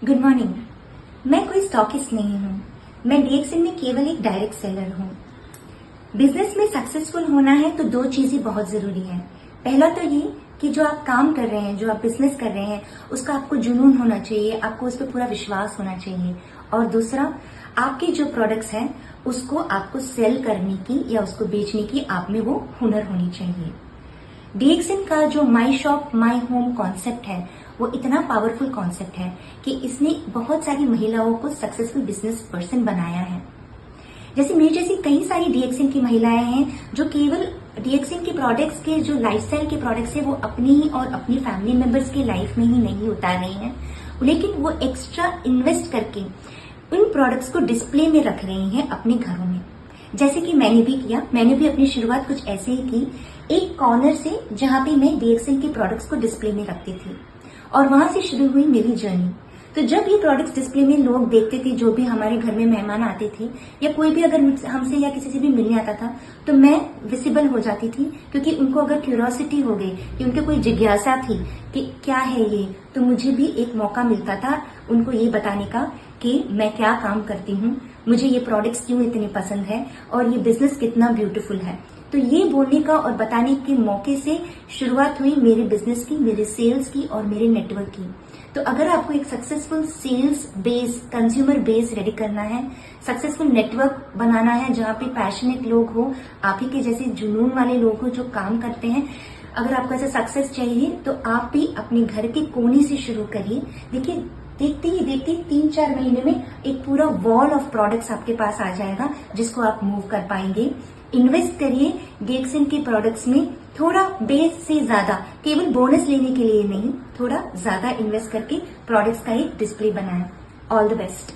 Good morning. मैं कोई stockist नहीं हूँ। मैं डीएक्सएन में केवल एक डायरेक्ट सेलर हूँ। बिजनेस में सक्सेसफुल होना है तो दो चीजें बहुत जरूरी हैं। पहला तो ये कि जो आप काम कर रहे हैं, जो आप बिजनेस कर रहे हैं, उसका आपको जुनून होना चाहिए, आपको उस पर पूरा विश्वास होना चाहिए। और दूसरा, आपके जो प्रोडक्ट्स हैं उसको आपको सेल करने की या उसको बेचने की आप में वो हुनर होनी चाहिए। डीएक्सएन का जो my shop my home concept है वो इतना पावरफुल कॉन्सेप्ट है कि इसने बहुत सारी महिलाओं को सक्सेसफुल बिजनेस पर्सन बनाया है। जैसे मेरी जैसी कई सारी डीएक्सएन की महिलाएं हैं जो केवल डीएक्सएन के प्रोडक्ट्स के जो लाइफस्टाइल के प्रोडक्ट्स है वो अपनी और अपनी फैमिली मेंबर्स के लाइफ में ही नहीं उतार रही हैं, लेकिन वो एक्स्ट्रा इन्वेस्ट करके उन प्रोडक्ट्स को डिस्प्ले में रख रही हैं अपने घरों में। जैसे कि मैंने भी किया। मैंने भी अपनी शुरुआत कुछ ऐसे ही की, एक कॉर्नर से जहां पे मैं डीएक्सएन के प्रोडक्ट्स को डिस्प्ले में रखती थी और वहां से शुरू हुई मेरी जर्नी। तो जब ये प्रोडक्ट्स डिस्प्ले में लोग देखते थे, जो भी हमारे घर में मेहमान आते थे या कोई भी अगर हमसे या किसी से भी मिलने आता था तो मैं विजिबल हो जाती थी, क्योंकि उनको अगर क्यूरियोसिटी हो गई कि उनके कोई जिज्ञासा थी कि क्या है ये, तो मुझे भी एक मौका मिलता था उनको ये बताने का कि मैं क्या काम करती हूँ, मुझे ये प्रोडक्ट्स क्यों इतने पसंद है और ये बिजनेस कितना ब्यूटीफुल है। तो ये बोलने का और बताने के मौके से शुरुआत हुई मेरे बिजनेस की, मेरे सेल्स की और मेरे नेटवर्क की। तो अगर आपको एक successful sales base, consumer base ready करना है, सक्सेसफुल नेटवर्क बनाना है जहाँ पे पैशनेट लोग हो, आप ही के जैसे जुनून वाले लोग हो जो काम करते हैं, अगर आपको ऐसा सक्सेस चाहिए तो आप भी अपने घर के कोने से शुरू करिए। देखिए, देखते ही देखते 3-4 महीने में एक पूरा वॉल ऑफ प्रोडक्ट्स आपके पास आ जाएगा जिसको आप मूव कर पाएंगे। इन्वेस्ट करिए डीएक्सएन के प्रोडक्ट्स में, थोड़ा बेस से ज्यादा, केवल बोनस लेने के लिए नहीं, थोड़ा ज्यादा इन्वेस्ट करके प्रोडक्ट्स का एक डिस्प्ले बनाएं। All the best.